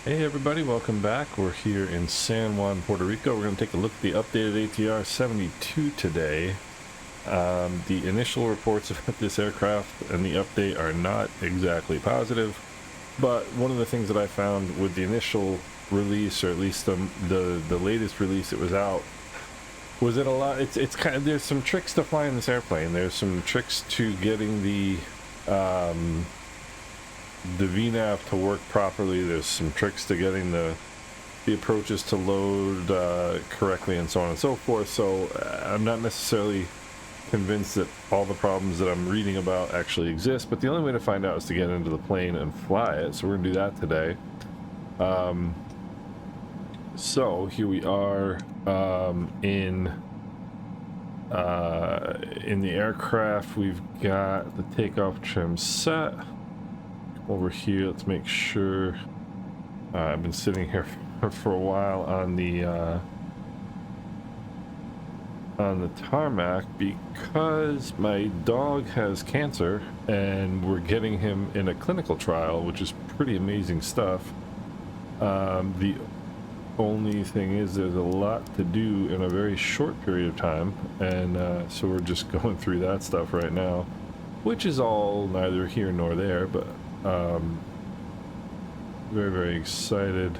Hey everybody, welcome back. We're here in San Juan, Puerto Rico. We're going to take a look at the updated ATR 72 today. The initial reports about this aircraft and the update are not exactly positive, but one of the things that I found with the initial release, or at least the latest release that was out, was that it's kind of, there's some tricks to flying this airplane. There's some tricks to getting the VNAV to work properly. There's some tricks to getting the approaches to load correctly, and so on and so forth. So I'm not necessarily convinced that all the problems that I'm reading about actually exist, but the only way to find out is to get into the plane and fly it. So we're gonna do that today. So here we are in the aircraft. We've got the takeoff trim set. Over here, let's make sure. I've been sitting here for a while on the tarmac because my dog has cancer and we're getting him in a clinical trial, which is pretty amazing stuff. The only thing is there's a lot to do in a very short period of time, and so we're just going through that stuff right now, which is all neither here nor there, but very excited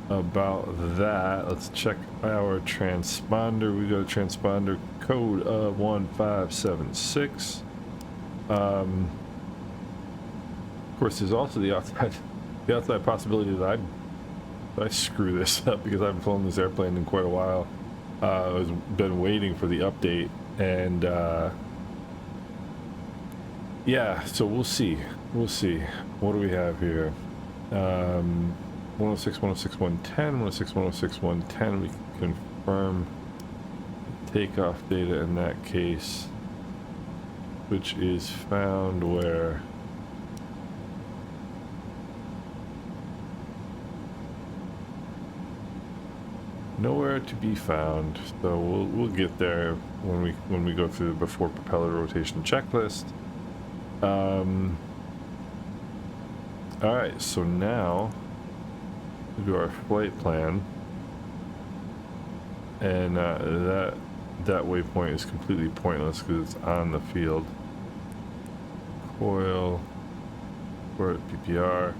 about that. Let's check our transponder. We got a transponder code of 1576. Of course, there's also the outside possibility that I screw this up because I haven't flown this airplane in quite a while. I've been waiting for the update, and yeah, so we'll see. What do we have here? 106, 106, 110, 106, 106, 110. We can confirm takeoff data in that case, which is found where? Nowhere to be found. So we'll get there when we go through the before propeller rotation checklist. All right, so now we do our flight plan, and that waypoint is completely pointless because it's on the field. Coil, we're at PPR.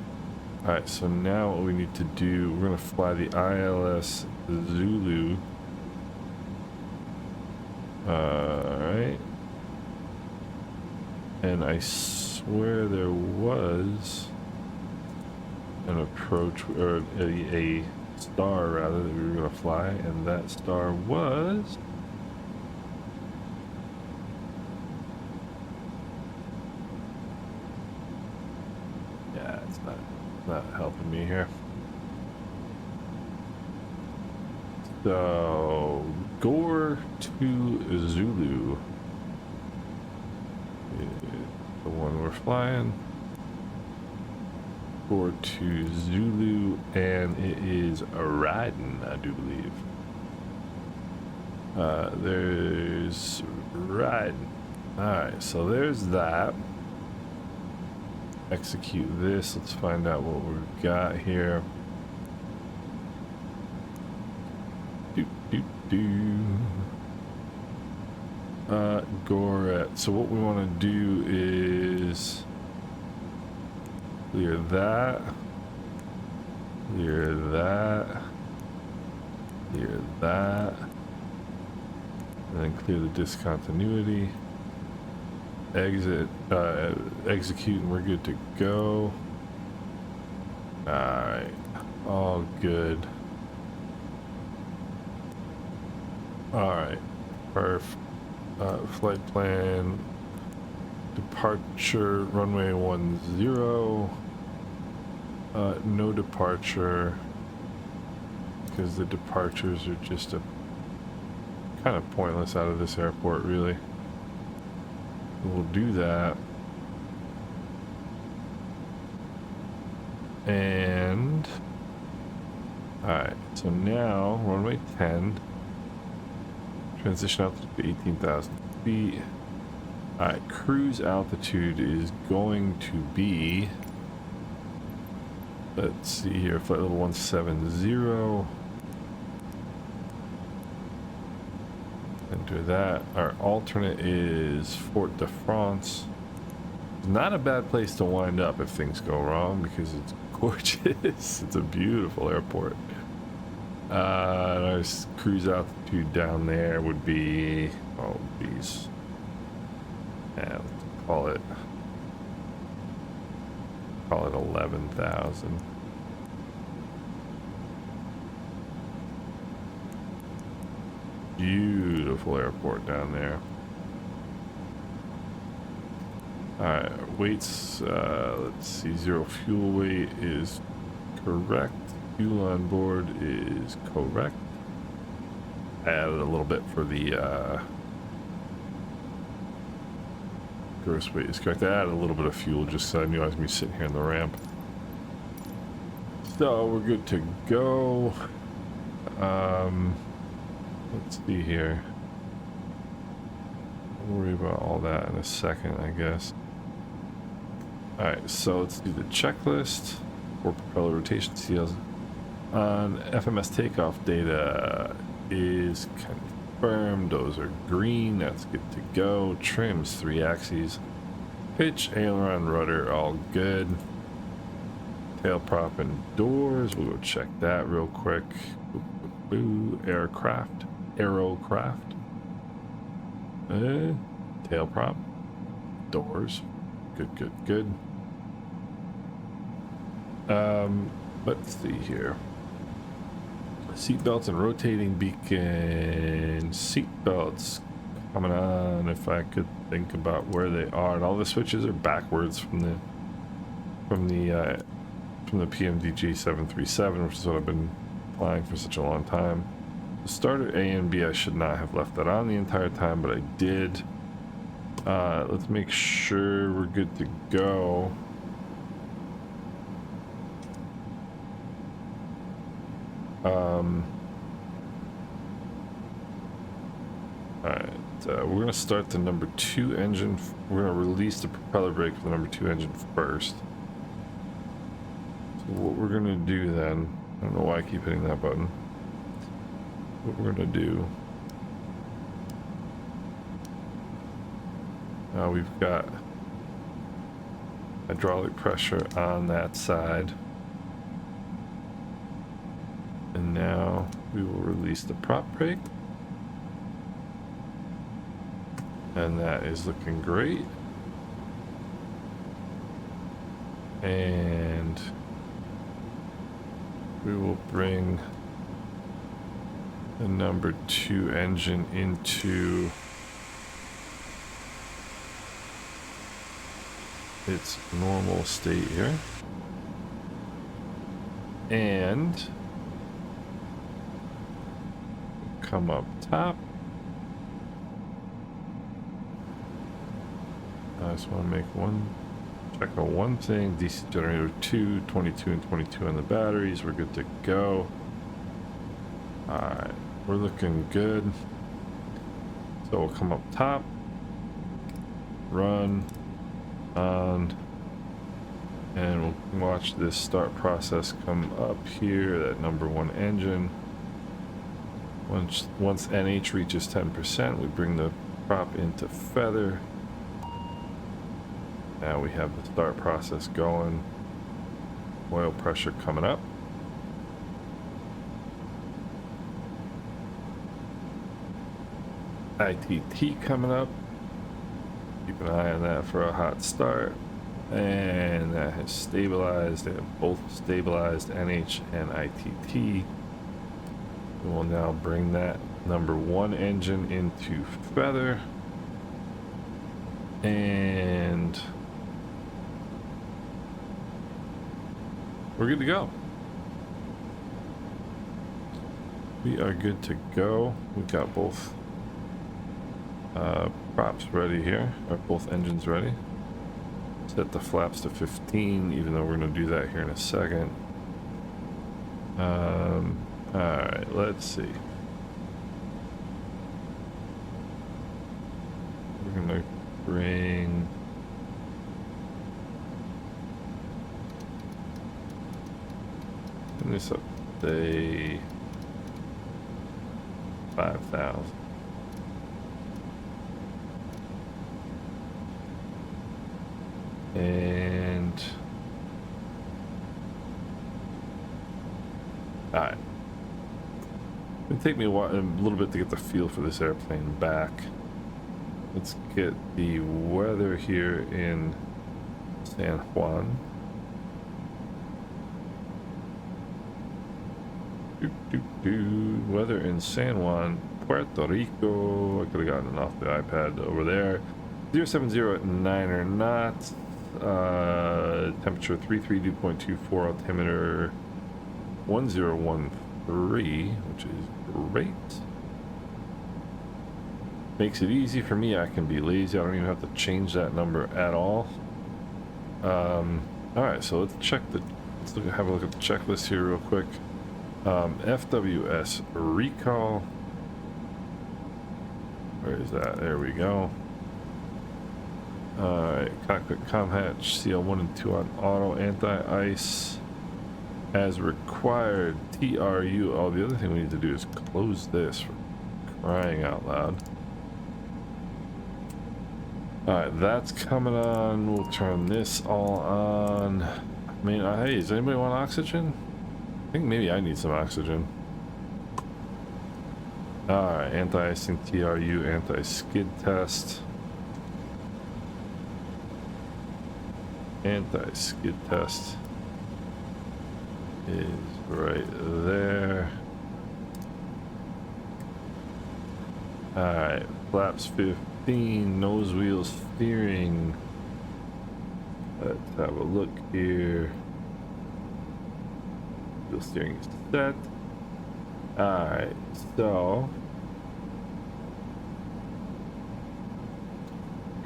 All right, so now what we need to do, we're gonna fly the ILS Zulu. All right, and I swear there was an approach, or a star rather, that we were going to fly, and that star was it's not helping me here. So Gore to Zulu is the one we're flying. Or to Zulu, and it is a riding, I do believe. There's riding. Alright, so there's that. Execute this. Let's find out what we've got here. Goret. So what we want to do is clear that, clear that, clear that, and then clear the discontinuity. Exit, execute, and we're good to go. Alright, all good. Alright, perfect. Flight plan, departure, runway 10. No departure, because the departures are just kind of pointless out of this airport, really. We'll do that. And alright, so now runway 10, transition altitude to 18,000 feet. Alright, cruise altitude is going to be Let's see here, flight level 170. Enter that. Our alternate is Fort de France. Not a bad place to wind up if things go wrong because it's gorgeous. It's a beautiful airport. Our cruise altitude down there would be, oh geez, yeah, let's call it 11,000. Beautiful airport down there. Alright, weights, let's see, 0 fuel weight is correct. Fuel on board is correct. Added a little bit for the gross weight is correct. I added a little bit of fuel just so I knew I was going to be sitting here in the ramp. So we're good to go. Let's see here. We'll worry about all that in a second, I guess. Alright, so let's do the checklist. For propeller rotation seals on FMS takeoff data is confirmed. Those are green. That's good to go. Trims 3 axes. Pitch, aileron, rudder, all good. Tail prop and doors. We'll go check that real quick. Aircraft. Tail prop. Doors. Good. Let's see here. Seatbelts and rotating beacon. Seatbelts coming on. If I could think about where they are, and all the switches are backwards from the PMDG 737, which is what I've been flying for such a long time. The starter A and B, I should not have left that on the entire time, but I did. Let's make sure we're good to go. Alright, we're going to start the number 2 engine. We're going to release the propeller brake for the number 2 engine first. So what we're going to do then, I don't know why I keep hitting that button. What we're going to do, now we've got hydraulic pressure on that side. And now we will release the prop brake. And that is looking great. And we will bring the number 2 engine into its normal state here. And come up top. I just want to make check on one thing. DC generator 2, 22 and 22 on the batteries. We're good to go. Alright, we're looking good. So we'll come up top, run on, and we'll watch this start process come up here, that number 1 engine. Once NH reaches 10%, we bring the prop into feather. Now we have the start process going. Oil pressure coming up. ITT coming up. Keep an eye on that for a hot start. And that has stabilized. They have both stabilized, NH and ITT. We will now bring that number 1 engine into feather. And we're good to go. We are good to go. We've got both props ready here, or both engines ready. Set the flaps to 15, even though we're going to do that here in a second. Alright, let's see. We're going to bring And this up say 5,000. And all right, it'll take me a little bit to get the feel for this airplane back. Let's get the weather here in San Juan. Weather in San Juan, Puerto Rico. I could have gotten it off the iPad over there. 070 at 9 knots. Temperature 332.24, altimeter 1013, which is great. Makes it easy for me. I can be lazy. I don't even have to change that number at all. All right, so let's have a look at the checklist here real quick. FWS recall. Where is that? There we go. Alright, cockpit comm hatch, CL1 and 2 on auto, anti-ice as required, TRU. Oh, the other thing we need to do is close this, for crying out loud. Alright, that's coming on. We'll turn this all on. I mean, hey, does anybody want oxygen? I think maybe I need some oxygen. Alright, anti-icing, TRU, anti-skid test. Anti-skid test is right there. Alright, flaps 15, nose wheel steering. Let's have a look here. Wheel steering is set. Alright, so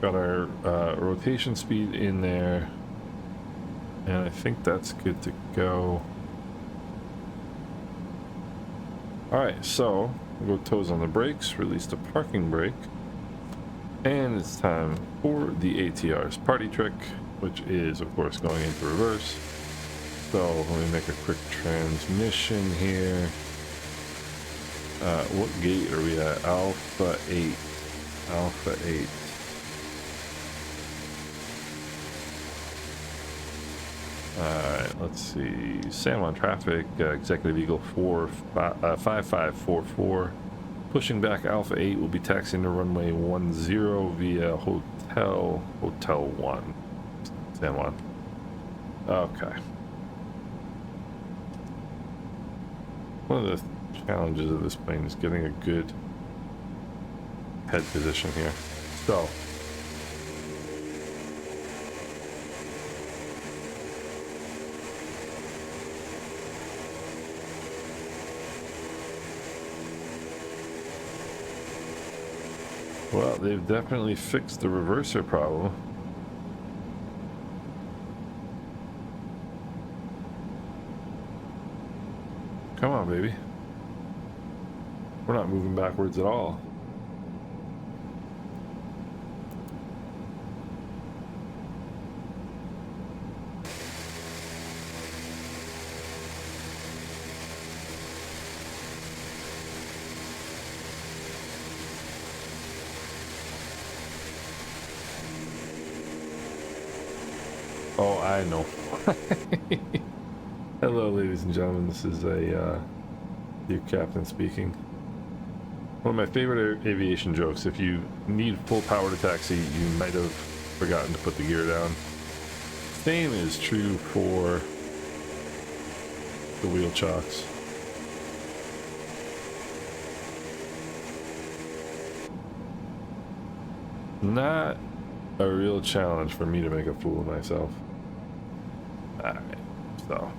got our rotation speed in there. And I think that's good to go. Alright, so we'll go toes on the brakes, release the parking brake. And it's time for the ATR's party trick, which is, of course, going into reverse. So let me make a quick transmission here. What gate are we at? Alpha 8. Alpha 8. Alright, let's see. San Juan traffic, Executive Eagle 5544. Pushing back Alpha 8 will be taxiing to runway 10 via Hotel 1. San Juan. Okay. One of the challenges of this plane is getting a good head position here. So, well, they've definitely fixed the reverser problem. Come on, baby. We're not moving backwards at all. Oh, I know. Hello, ladies and gentlemen. This is your captain speaking. One of my favorite aviation jokes. If you need full power to taxi, you might have forgotten to put the gear down. Same is true for the wheel chocks. Not a real challenge for me to make a fool of myself. Alright, so.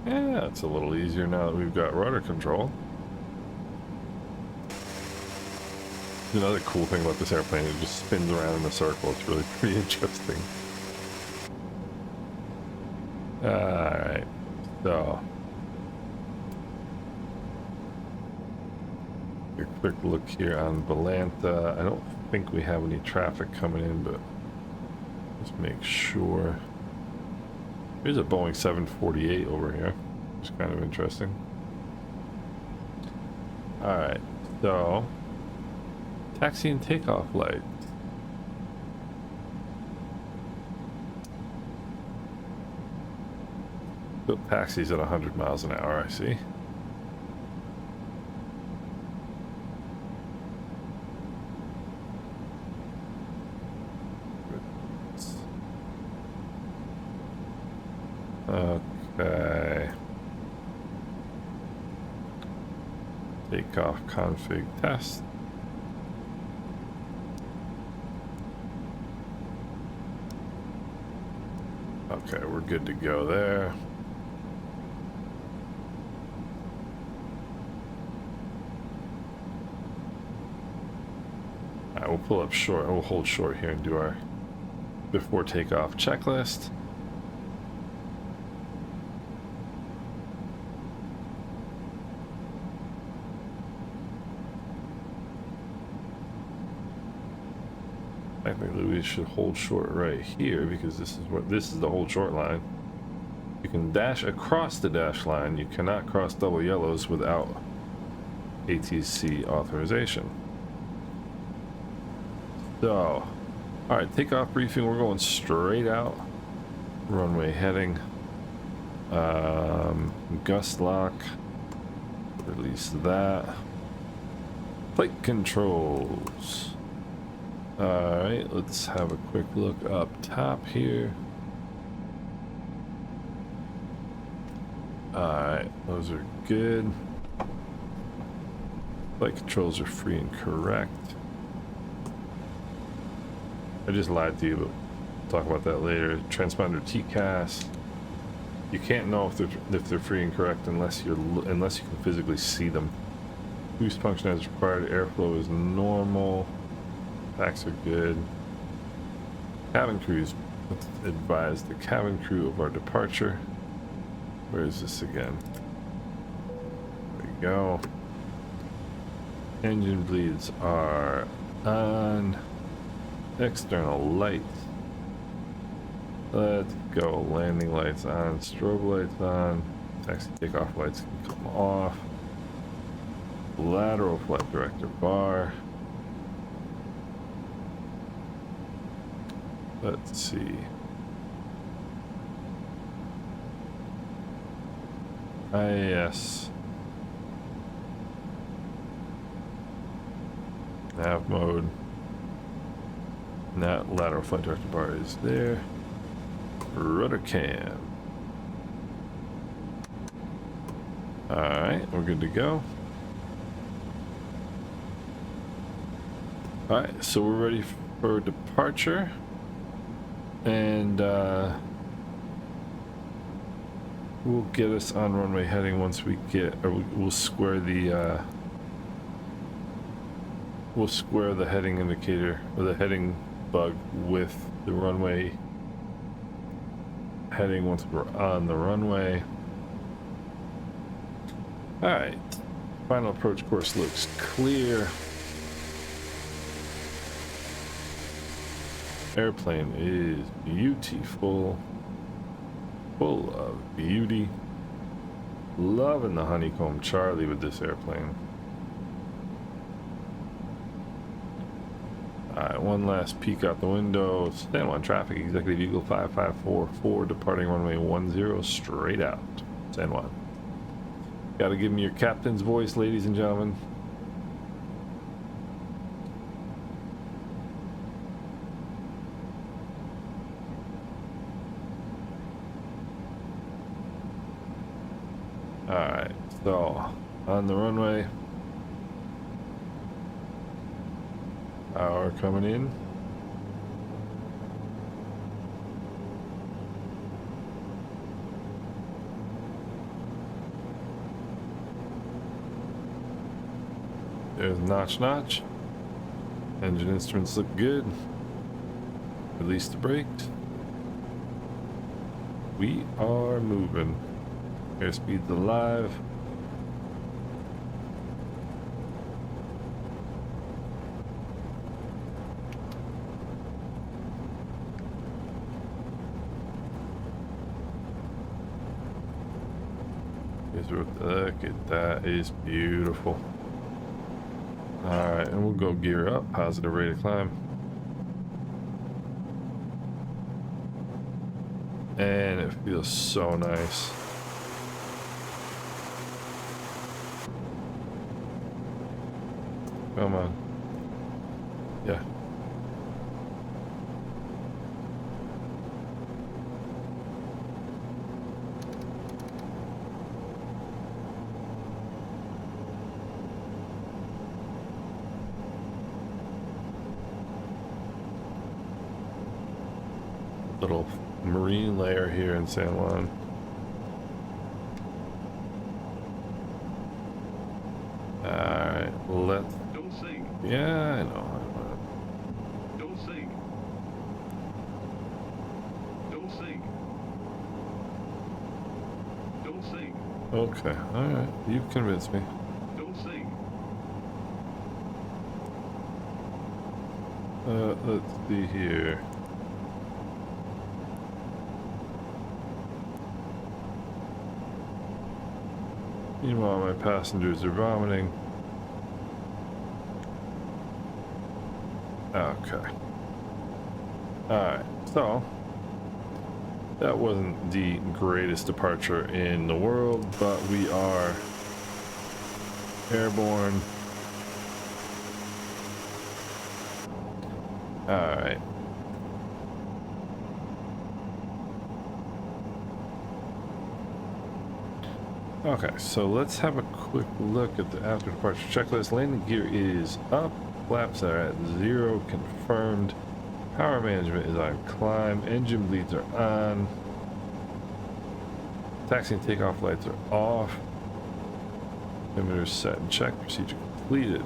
Yeah, it's a little easier now that we've got rudder control. Another cool thing about this airplane, it just spins around in a circle. It's really pretty interesting. Alright, so quick look here on Valanta. I don't think we have any traffic coming in, but let's make sure. There's a Boeing 748 over here, which is kind of interesting. Alright, so taxi and takeoff light. Built taxis at 100 miles an hour, I see. Okay. Takeoff config test. Okay, we're good to go there. Alright, we'll pull up short. We'll hold short here and do our before takeoff checklist. Technically, we should hold short right here because this is the hold short line. You can dash across the dash line. You cannot cross double yellows without ATC authorization. So, all right, takeoff briefing. We're going straight out. Runway heading. Gust lock. Release that. Flight controls. Alright, let's have a quick look up top here. Alright, those are good. Flight controls are free and correct. I just lied to you, but we'll talk about that later. Transponder TCAS. You can't know if they're free and correct unless you can physically see them. Boost function as required. Airflow is normal. Packs are good. Cabin crews. Let's advise the cabin crew of our departure. Where is this again? There we go. Engine bleeds are on. External lights. Let's go. Landing lights on. Strobe lights on. Taxi takeoff lights can come off. Lateral flight director bar. Let's see. ILS. Nav mode. That lateral flight director bar is there. Rudder cam. Alright, we're good to go. Alright, so we're ready for departure. And we'll get us on runway heading once we get, or we'll square the heading indicator or the heading bug with the runway heading once we're on the runway. All right, final approach course looks clear. Airplane is beautiful, full of beauty. Loving the honeycomb Charlie with this airplane. Alright, one last peek out the window. San Juan traffic, Executive Eagle 5544, departing runway 10 straight out. San Juan. Gotta give me your captain's voice, ladies and gentlemen. Alright, so on the runway, power coming in. There's notch. Engine instruments look good. Release the brakes. We are moving. Airspeed's alive. Look at that, is beautiful. Alright, and we'll go gear up, positive rate of climb. And it feels so nice. Come on. Yeah. Little marine layer here in San Juan. Alright, let's... Don't sink. Yeah, I know. Don't sink. Don't sink. Don't sink. Okay, alright. You've convinced me. Don't sink. Let's see here. Meanwhile, my passengers are vomiting. Okay. Alright, so that wasn't the greatest departure in the world, but we are airborne. Alright. Okay, so let's have a quick look at the after departure checklist. Landing gear is up, flaps are at 0, confirmed. Power management is on climb, engine bleeds are on. Taxi and takeoff lights are off. Emitters set and check, procedure completed.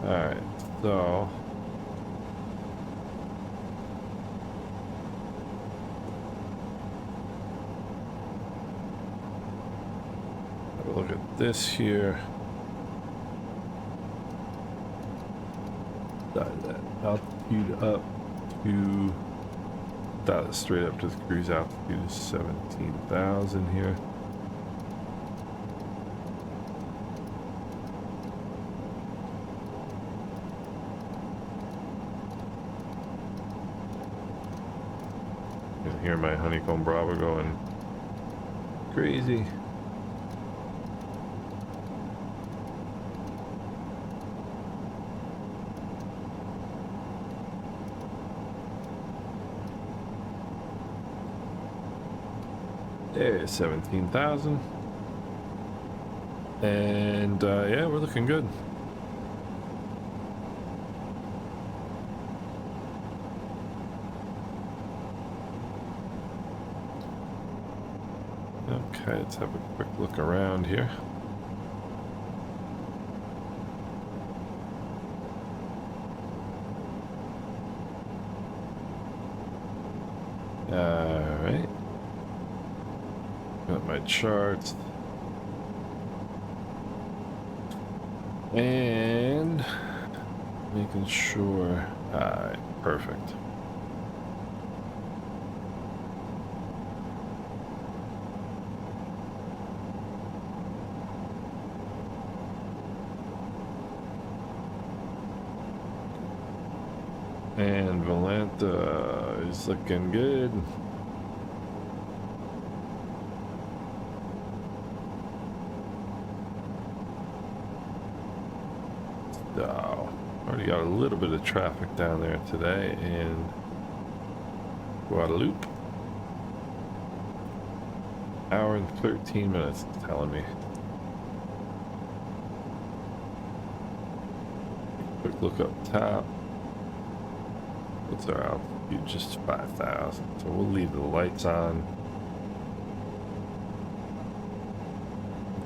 Alright, so look at this here. Dial that altitude up to, dial it straight up to the cruise altitude is 17,000 here. You can hear my honeycomb Bravo going crazy. There's 17,000. And yeah, we're looking good. Okay, let's have a quick look around here. All right. Got my charts. And making sure. Alright, perfect. And Valenta is looking good. Oh, already got a little bit of traffic down there today in Guadalupe. Hour and 13 minutes, it's telling me. Quick look up top. What's our altitude? Just 5,000. So we'll leave the lights on.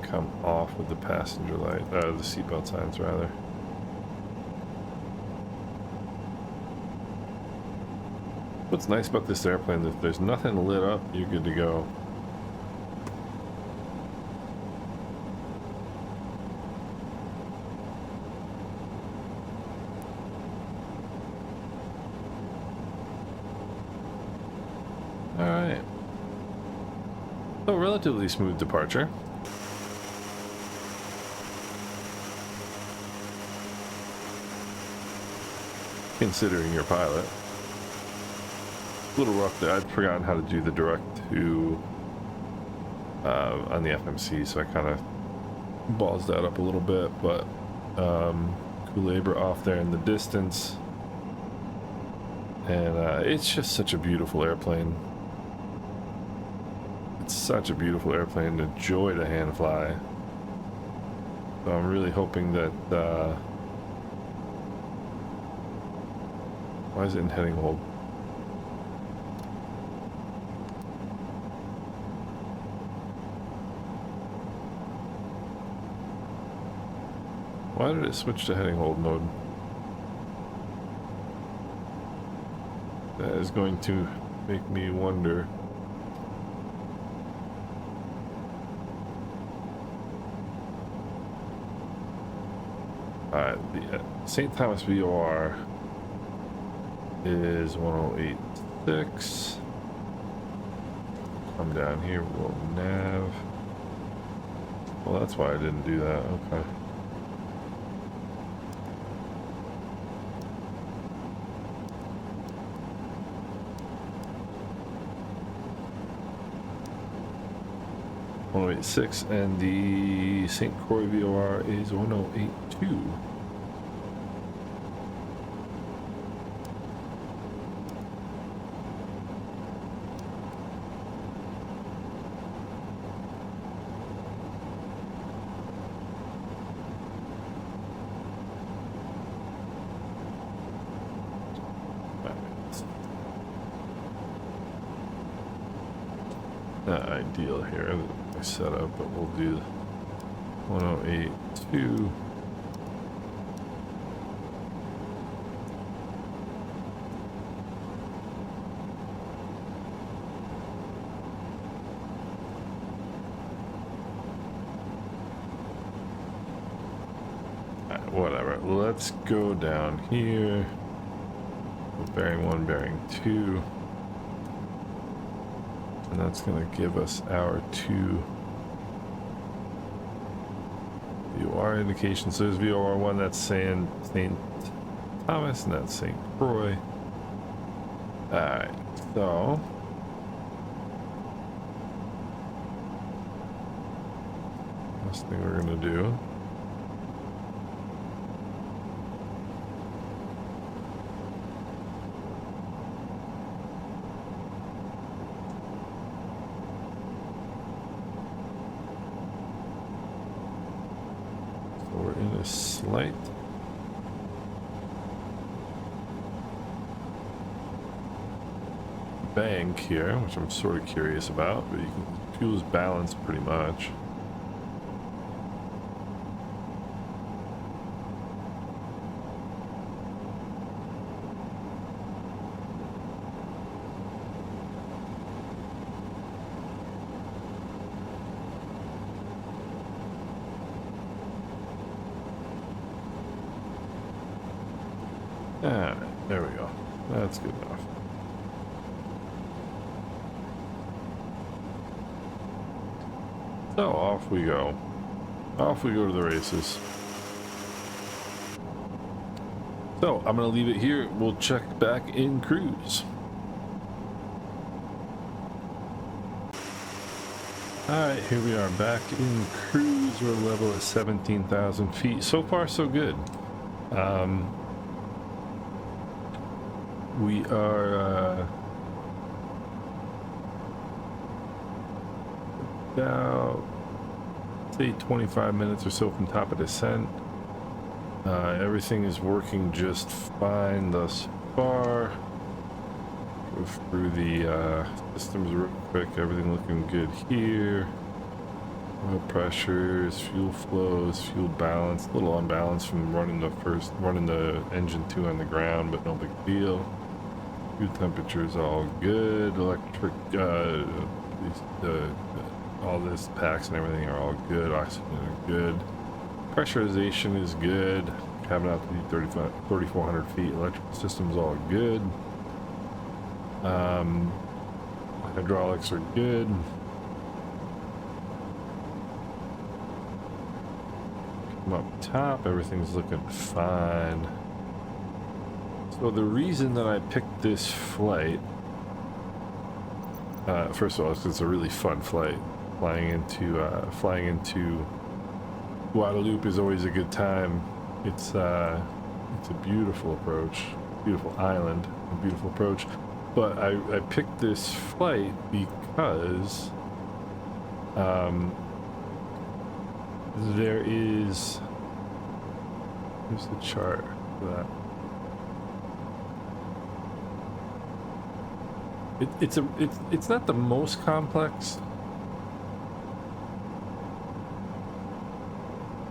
Come off with the passenger light, the seatbelt signs rather. What's nice about this airplane is if there's nothing lit up, you're good to go. Alright. So relatively smooth departure. considering you're a pilot. A little rough there. I'd forgotten how to do the direct to on the FMC, so I kind of balls that up a little bit, but cool labor off there in the distance, and it's just such a beautiful airplane. It's such a beautiful airplane, a joy to hand fly. So I'm really hoping that why is it in heading hold? Why did it switch to heading hold mode? That is going to make me wonder. The St. Thomas VOR is 1086. Come down here, we'll nav. Well, that's why I didn't do that. Okay. .106, and the St. Croix VOR is 1082. Not ideal here. Set up, but we'll do 1082. Whatever. Let's go down here. Bearing 1, bearing 2. And that's going to give us our 2 VOR indications. So there's VOR 1, that's St. Thomas, and that's St. Croix. Alright, so first thing we're going to do . We're in a slight bank here, which I'm sort of curious about, but you can fuel's balanced pretty much. Alright, there we go. That's good enough. So off we go. Off we go to the races. So I'm gonna leave it here. We'll check back in cruise. Alright, here we are back in cruise. We're level at 17,000 feet. So far so good. We are about, say, 25 minutes or so from top of descent. Everything is working just fine thus far. Go through the systems real quick. Everything looking good here. Oil pressures, fuel flows, fuel balance. A little unbalanced from running the engine 2 on the ground, but no big deal. Fuel temperature is all good. Electric, all this packs and everything are all good. Oxygen are good. Pressurization is good. Cabin altitude 3,400 feet. Electrical system's all good. Hydraulics are good. Come up top, everything's looking fine. So the reason that I picked this flight, first of all, it's a really fun flight. Flying into Guadeloupe is always a good time. It's a beautiful approach, beautiful island, a beautiful approach. But I picked this flight because here's the chart for that. It's not the most complex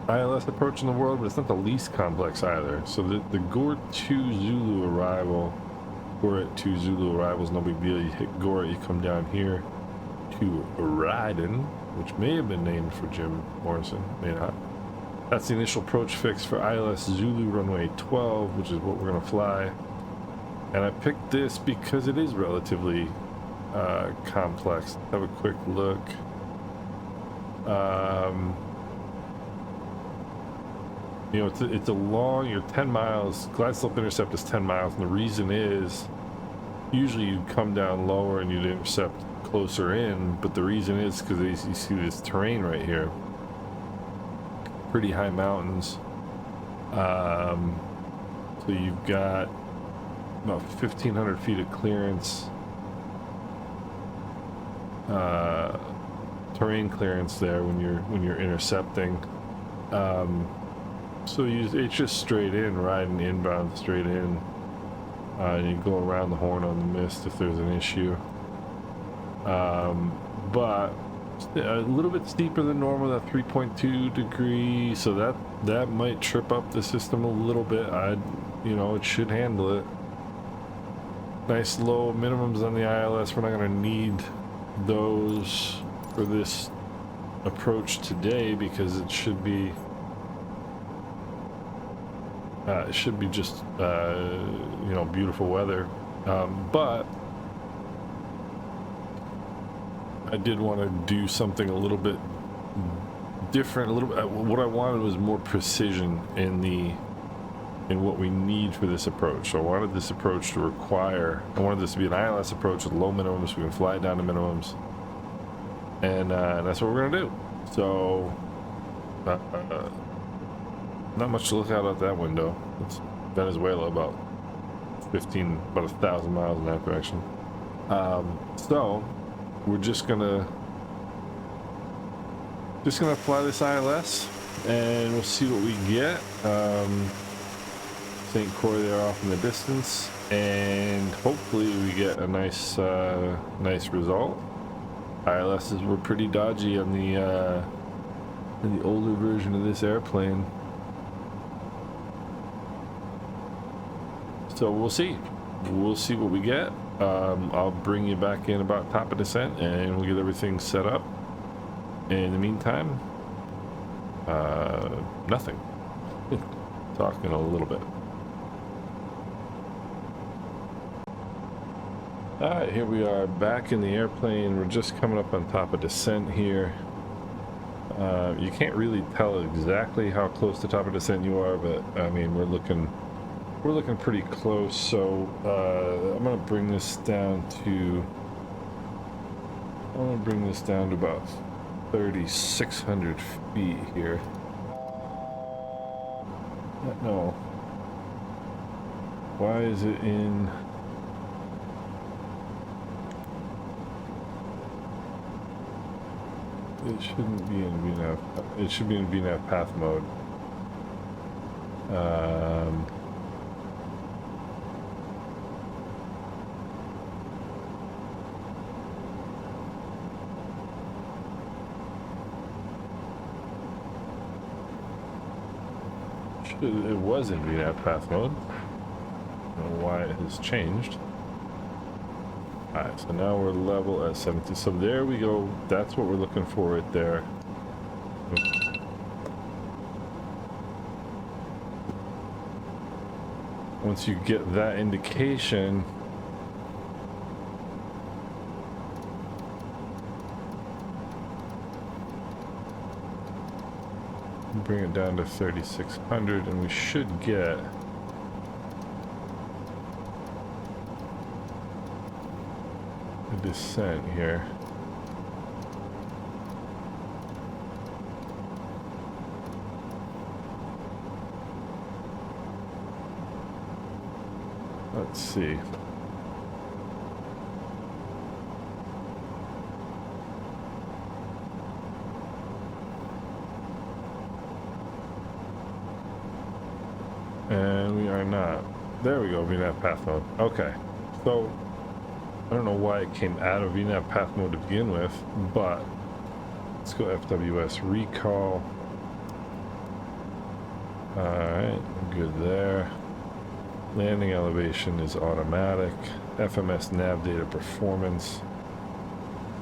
ILS approach in the world, but it's not the least complex either. So the Gore 2 Zulu arrival, Gore at 2 Zulu arrival is no big deal. You hit Gore, you come down here to Ryden, which may have been named for Jim Morrison, may not. That's the initial approach fix for ILS Zulu runway 12, which is what we're going to fly. And I picked this because it is relatively complex. Have a quick look. You know, it's a long, you're 10 miles. Glide slope intercept is 10 miles, and the reason is usually you'd come down lower and you'd intercept closer in, but the reason is because you see this terrain right here. Pretty high mountains. So you've got about 1,500 feet of clearance, terrain clearance there when you're intercepting. So it's just straight in, riding inbound straight in. And you go around the horn on the mist if there's an issue. But a little bit steeper than normal, that 3.2 degrees, so that might trip up the system a little bit. It should handle it. Nice low minimums on the ILS. We're not going to need those for this approach today because it should be just beautiful weather. But I did want to do something a little bit different. What I wanted was more precision in what we need for this approach. So I wanted this approach to I wanted this to be an ILS approach with low minimums. We can fly down to minimums, and that's what we're gonna do. So not much to look out that window. It's Venezuela, about 1,000 miles in that direction. So we're just gonna fly this ILS, and we'll see what we get. St. Croix there off in the distance, and hopefully we get a nice result. ILSs were pretty dodgy on the older version of this airplane, so we'll see what we get. I'll bring you back in about top of descent, and we'll get everything set up. In the meantime, nothing. Talking a little bit. Alright, here we are back in the airplane. We're just coming up on top of descent here. You can't really tell exactly how close to top of descent you are, but I mean we're looking pretty close. So I'm gonna bring this down to about 3,600 feet here. No. Why is it in? It shouldn't be in VNAV. It should be in VNAV path mode. It was in VNAV path mode. I don't know why it has changed. Alright, so now we're level at 70. So there we go. That's what we're looking for right there. Once you get that indication, bring it down to 3,600, and we should get descent here. Let's see. And we are not. There we go, VNAV path mode. Okay. So, I don't know why it came out of VNAV path mode to begin with, but let's go FWS recall. Alright, good there. Landing elevation is automatic. FMS nav data performance.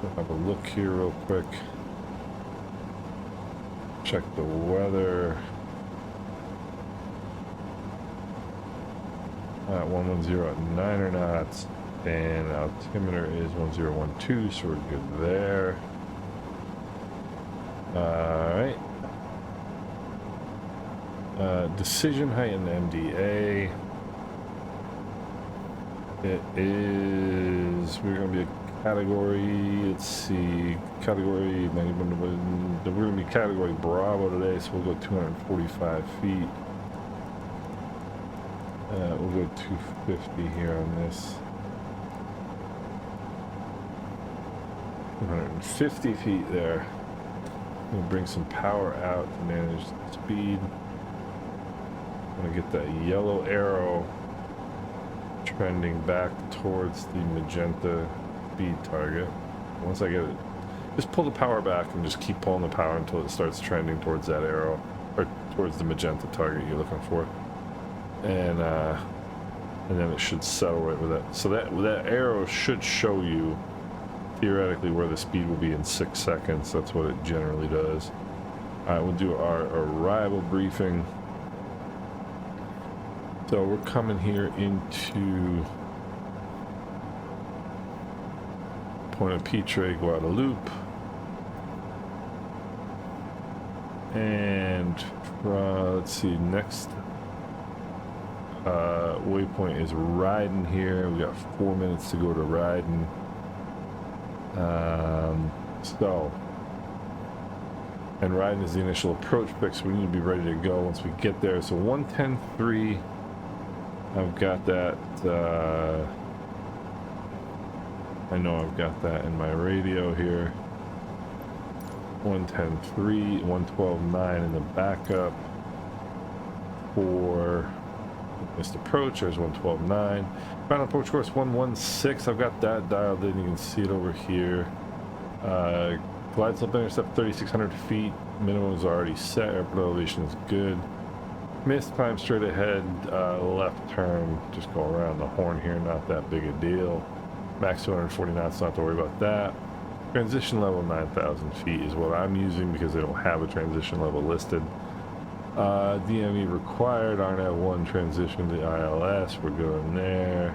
We'll have a look here real quick. Check the weather. 110 at 9 knots. And altimeter is 1012, so we're good there. Alright. Decision height in the MDA. It is, we're going to be a category, let's see, category, we're going to be category Bravo today, so we'll go 245 feet. We'll go 250 here on this. 250 feet there. We'll bring some power out to manage the speed. I'm going to get that yellow arrow trending back towards the magenta speed target. Once I get it, just pull the power back and just keep pulling the power until it starts trending towards that arrow, or towards the magenta target you're looking for. And then it should settle right with that. So that arrow should show you theoretically where the speed will be in 6 seconds. That's what it generally does. All right, we'll do our arrival briefing. So we're coming here into Point Pitre, Guadalupe. And let's see, next waypoint is Ryden here. We got 4 minutes to go to Ryden. And Ryden is the initial approach pick, so we need to be ready to go once we get there. So 110.3. I've got that, I know I've got that in my radio here. 110.3, 112.9 in the backup for missed approach. There's 112.9. Final approach course 116. I've got that dialed in. You can see it over here. Glide slope intercept 3,600 feet. Minimum is already set. Airport elevation is good. Missed time straight ahead, left turn, just go around the horn here, not that big a deal. Max 240 knots, not to worry about that. Transition level 9,000 feet is what I'm using because they don't have a transition level listed. DME required, RNAV 1 transition to ILS, we're going there.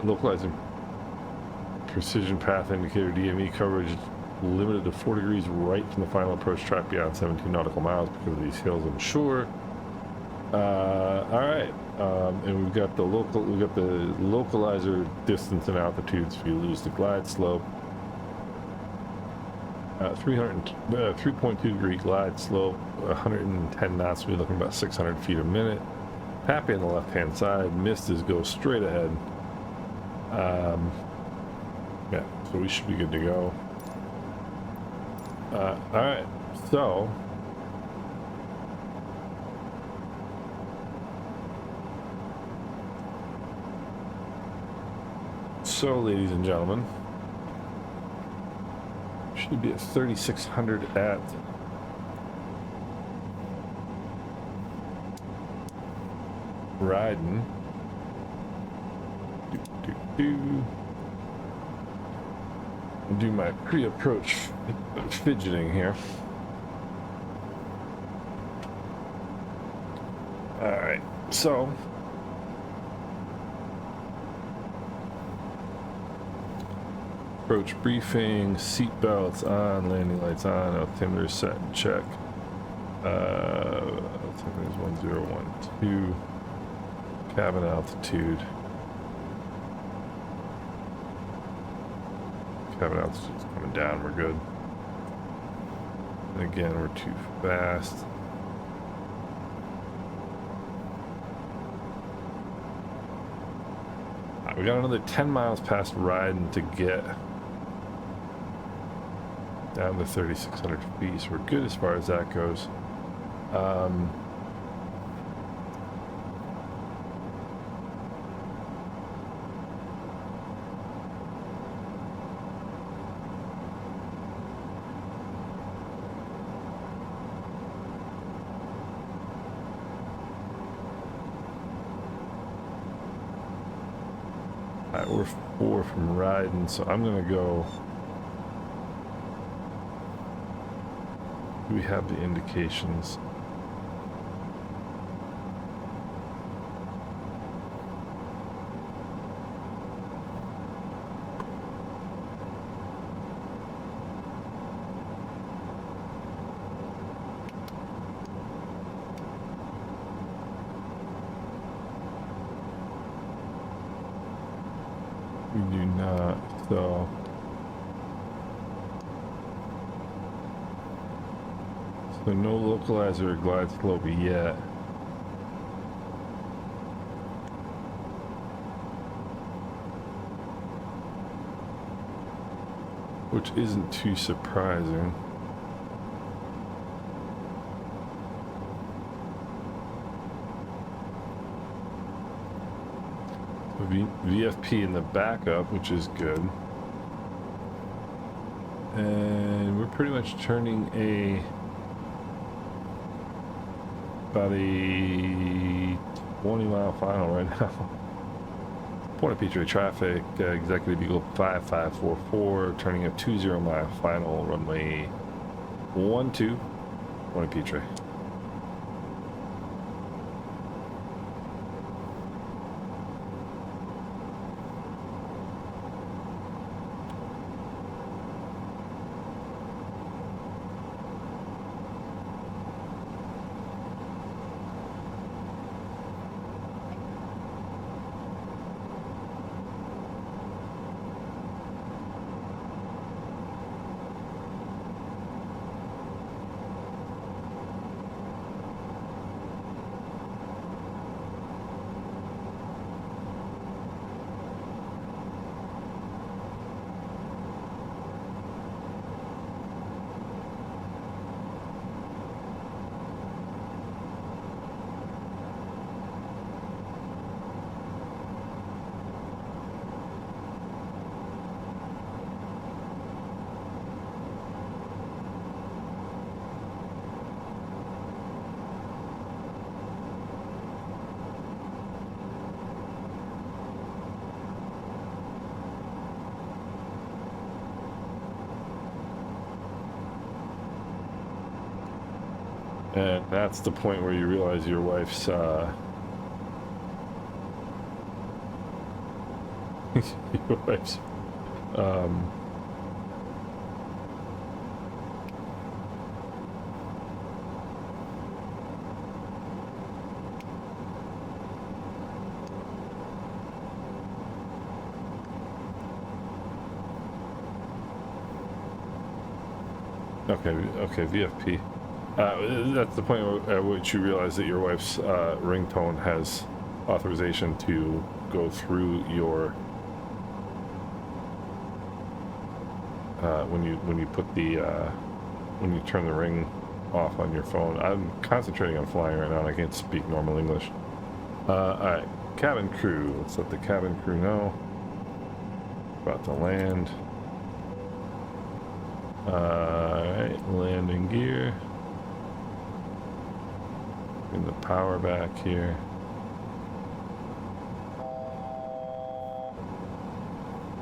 Localizing precision path indicator DME coverage limited to 4 degrees right from the final approach track beyond 17 nautical miles because of these hills, I'm sure. All right, and we've got the localizer distance and altitudes if you lose the glide slope. 3.2 degree glide slope, 110 knots. We're looking about 600 feet a minute. Happy on the left hand side. Mist is go straight ahead. Yeah, so we should be good to go. Alright, so ladies and gentlemen, should be at 3,600 at Ryden. Do my pre-approach fidgeting here. All right, so approach briefing, seat belts on, landing lights on, altimeter set and check. Altimeter is 1012. Cabin altitude. Cabin altitude's coming down, we're good. And again, we're too fast. We got another 10 miles past riding to get down to 3,600 feet, so we're good as far as that goes. We're 4 from riding, so I'm gonna go. We have the indications. We do not, so no localizer or glide slope yet. Which isn't too surprising. VFP in the backup, which is good. And we're pretty much turning about a 20-mile final right now. Point of Petrie traffic, Executive Eagle 5544, turning a 20-mile final, runway 12, Point of Petrie. And that's the point where you realize your wife's your wife's okay, VFP. That's the point at which you realize that your wife's ringtone has authorization to go through your when you put the when you turn the ring off on your phone. I'm concentrating on flying right now and I can't speak normal English. Alright, cabin crew. Let's let the cabin crew know about to land. Alright, landing gear. In the power back here.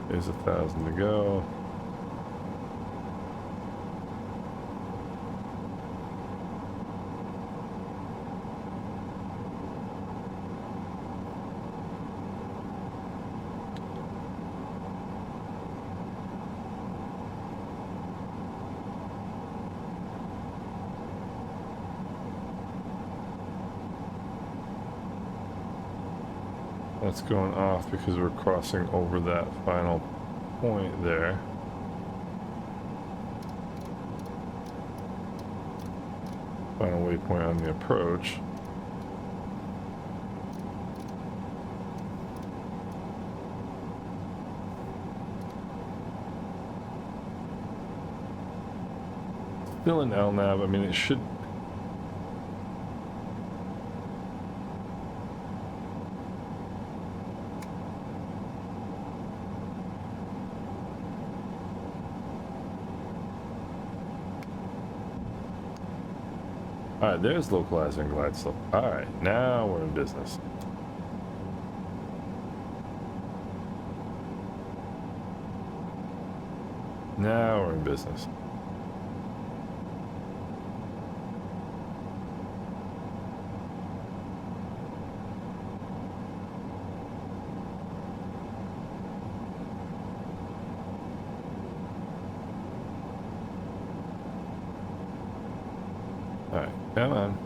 There's 1,000 to go. it's going off because we're crossing over that final point there. Final waypoint on the approach. Still in LNAV. I mean, it should. Alright, there's localizing glide slope. Alright, now we're in business. Now we're in business. Alright, come on.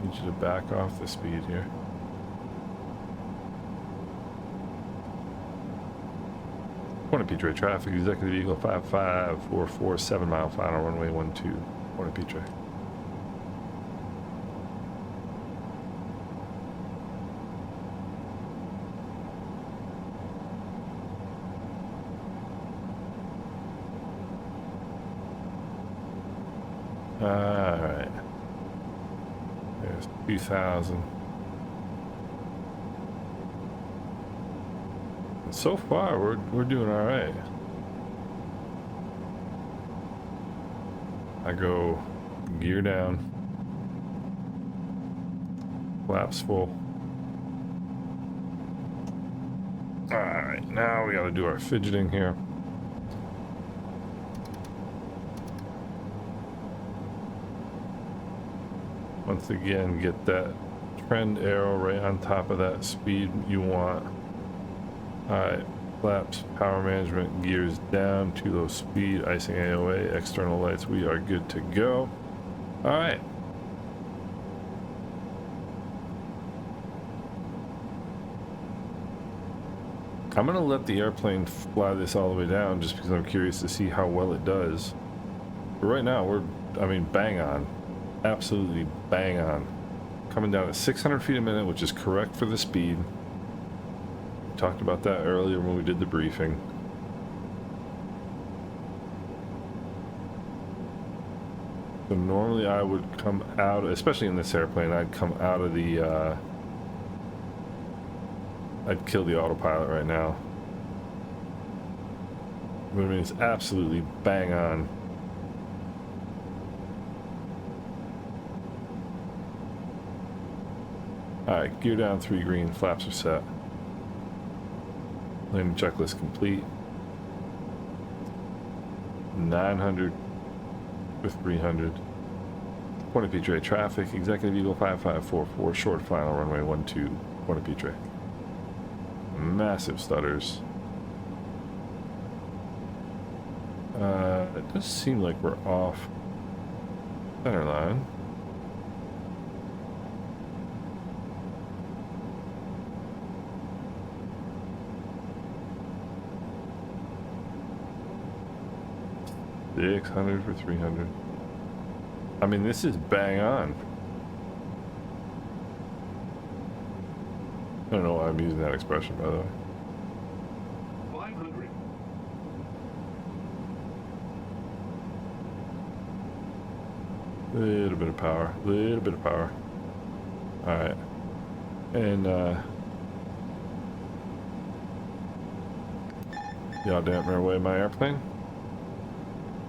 Need you to back off the speed here. Point Petre traffic, Executive Eagle 5544, 7 mile final, runway 12, Point Petre. Alright. There's 2,000. And so far, we're doing alright. I go gear down. Flaps full. Alright, now we gotta do our fidgeting here. Once again, get that trend arrow right on top of that speed you want. Alright, flaps, power management, gears down, too low speed, icing AOA, external lights, we are good to go. Alright. I'm gonna let the airplane fly this all the way down just because I'm curious to see how well it does. But right now, I mean, bang on. Absolutely bang on. Coming down at 600 feet a minute, which is correct for the speed. We talked about that earlier when we did the briefing. So normally I would come out, especially in this airplane, I'd come out of the, I'd kill the autopilot right now. But I mean, it's absolutely bang on. Alright, gear down, 3 green, flaps are set. Landing checklist complete. 900 with 300. Point Petre traffic, Executive Eagle 5544, short final, runway 12, Point Petre. Massive stutters. It does seem like we're off center line. $600 for 300. I mean, this is bang on. I don't know why I'm using that expression, by the way. 500. Little bit of power. Little bit of power. Alright. And, y'all dampen away my airplane.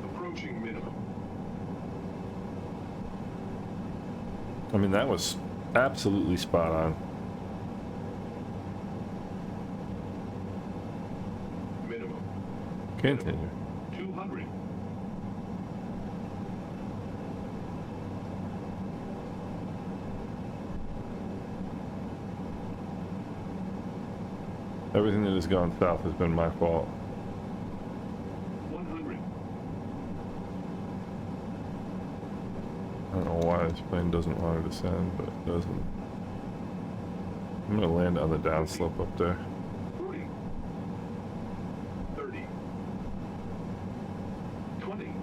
Approaching minimum. I mean, that was absolutely spot on. Minimum. Continue. 200. Everything that has gone south has been my fault. 100. I don't know why this plane doesn't want to descend, but it doesn't. I'm gonna land on the downslope up there. 40, 30, 20,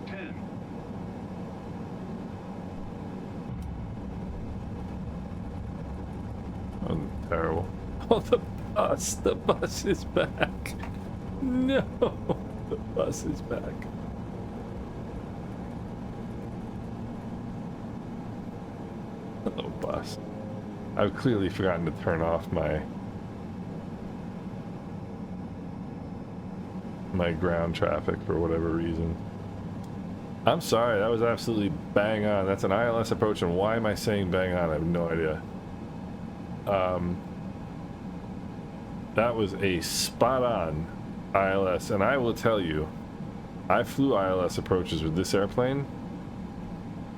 10. Oh, terrible. Oh, the bus is back. No, the bus is back. Hello, bus. I've clearly forgotten to turn off my ground traffic for whatever reason. I'm sorry, that was absolutely bang on. That's an ILS approach, and why am I saying bang on? I have no idea. That was a spot-on ILS, and I will tell you, I flew ILS approaches with this airplane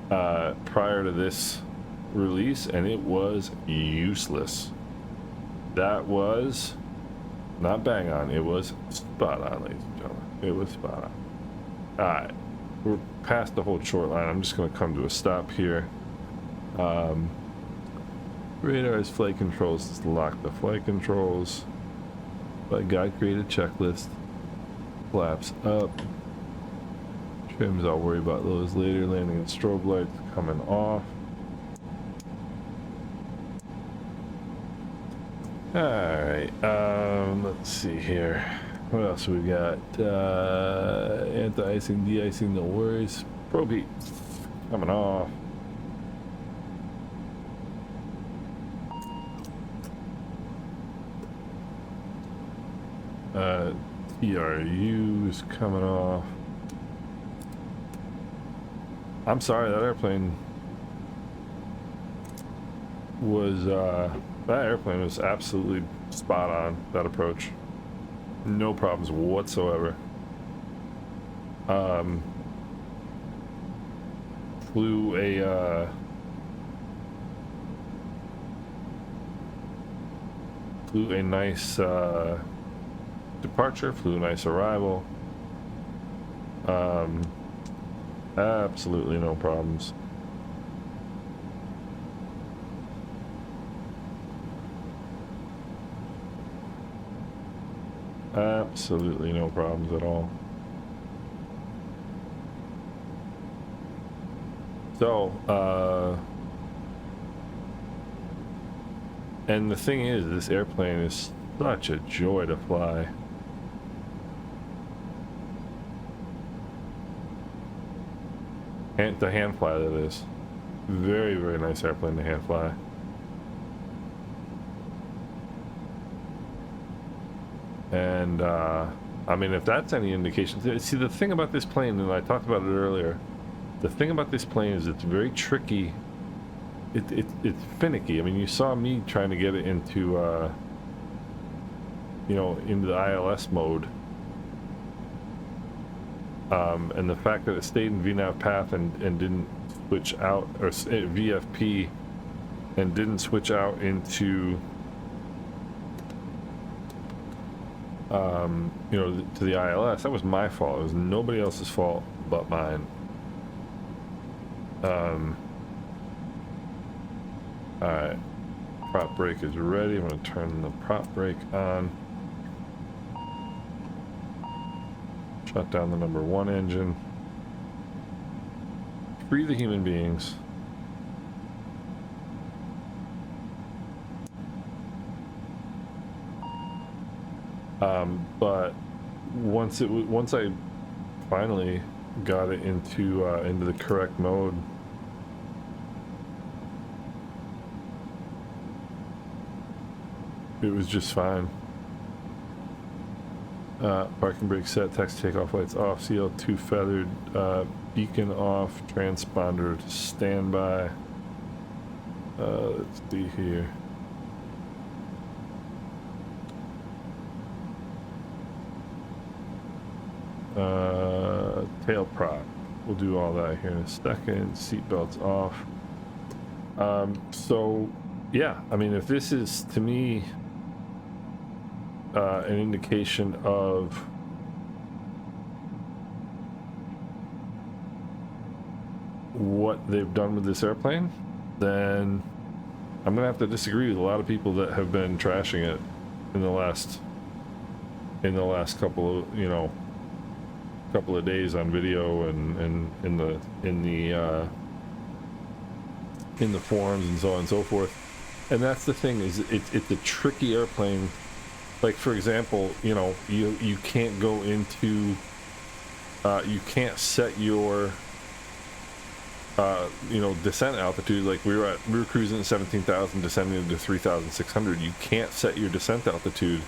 prior to this release, and it was useless. That was not bang on, it was spot on, ladies and gentlemen. It was spot on. Alright, we're past the whole short line. I'm just going to come to a stop here. Radars, flight controls, just lock the flight controls. By God created checklist. Flaps up. Trims, I'll worry about those later. Landing and strobe lights coming off. Alright, let's see here. What else we got? Anti-icing, de-icing, no worries. Probe heat coming off. TRU is coming off. I'm sorry, that airplane was absolutely spot on, that approach. No problems whatsoever. Flew a nice departure, flew a nice arrival. Absolutely no problems. Absolutely no problems at all. So, and the thing is, this airplane is such a joy to fly. And to hand fly, that is. Very, very nice airplane to hand fly. And, I mean, if that's any indication... See, the thing about this plane, and I talked about it earlier, the thing about this plane is it's very tricky. It's finicky. I mean, you saw me trying to get it into, you know, into the ILS mode. And the fact that it stayed in VNAV path and didn't switch out, or VFP, and didn't switch out into, you know, to the ILS, that was my fault. It was nobody else's fault but mine. Alright, prop brake is ready. I'm going to turn the prop brake on. Shut down the number 1 engine. Free the human beings. But once I finally got it into the correct mode, it was just fine. Parking brake set, taxi takeoff lights off, CL2 feathered, beacon off, transponder to standby. Let's see here. Tail prop. We'll do all that here in a second. Seatbelts off. So, yeah, I mean, if this is, to me, an indication of what they've done with this airplane, then I'm gonna have to disagree with a lot of people that have been trashing it in the last couple of couple of days on video and in the forums and so on and so forth. And that's the thing, is it's a tricky airplane. Like, for example, you can't go into you can't set your descent altitude. Like, we were cruising at 17,000, descending to 3,600. You can't set your descent altitude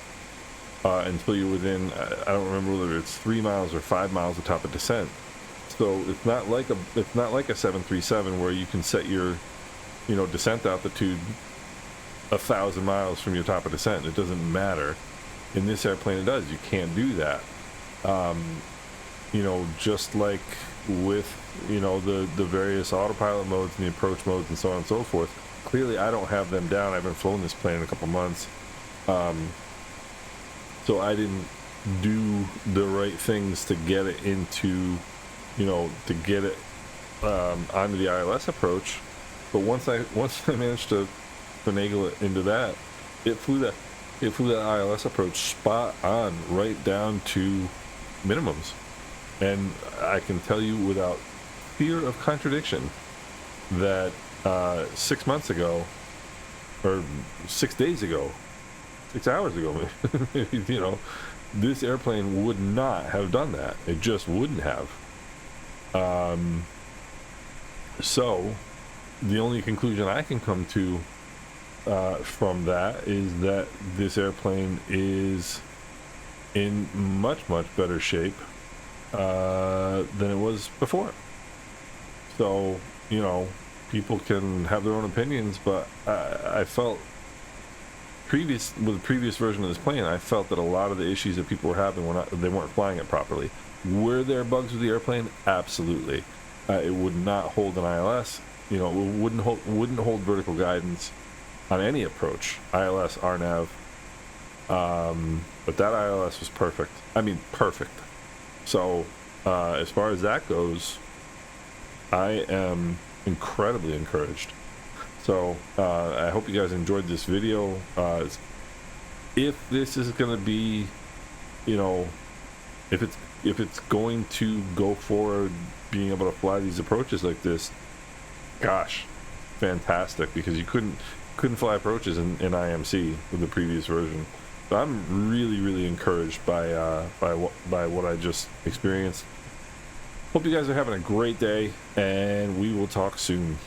until you're within, I don't remember whether it's 3 miles or 5 miles of top of descent. So it's not like a 737 where you can set your descent altitude 1,000 miles from your top of descent. It doesn't matter. In this airplane it does. You can't do that. Just like with the various autopilot modes and the approach modes and so on and so forth. Clearly I don't have them down. I haven't flown this plane in a couple months, so I didn't do the right things to get it into onto the ILS approach. But once I managed to finagle it into that, it flew that ILS approach spot on, right down to minimums. And I can tell you without fear of contradiction that 6 months ago, or 6 days ago, 6 hours ago, this airplane would not have done that. It just wouldn't have. So the only conclusion I can come to from that is that this airplane is in much better shape than it was before. So people can have their own opinions, but I felt with the previous version of this plane, I felt that a lot of the issues that people were having they weren't flying it properly. Were there bugs with the airplane? Absolutely. It would not hold an ILS. It wouldn't hold vertical guidance on any approach, ILS, RNAV. But that ILS was perfect. I mean, perfect. So as far as that goes, I am incredibly encouraged. So I hope you guys enjoyed this video. If this is going to be, if it's going to go forward, being able to fly these approaches like this, gosh, fantastic, because you couldn't fly approaches in IMC with the previous version. So I'm really encouraged by what I just experienced. Hope you guys are having a great day, and we will talk soon.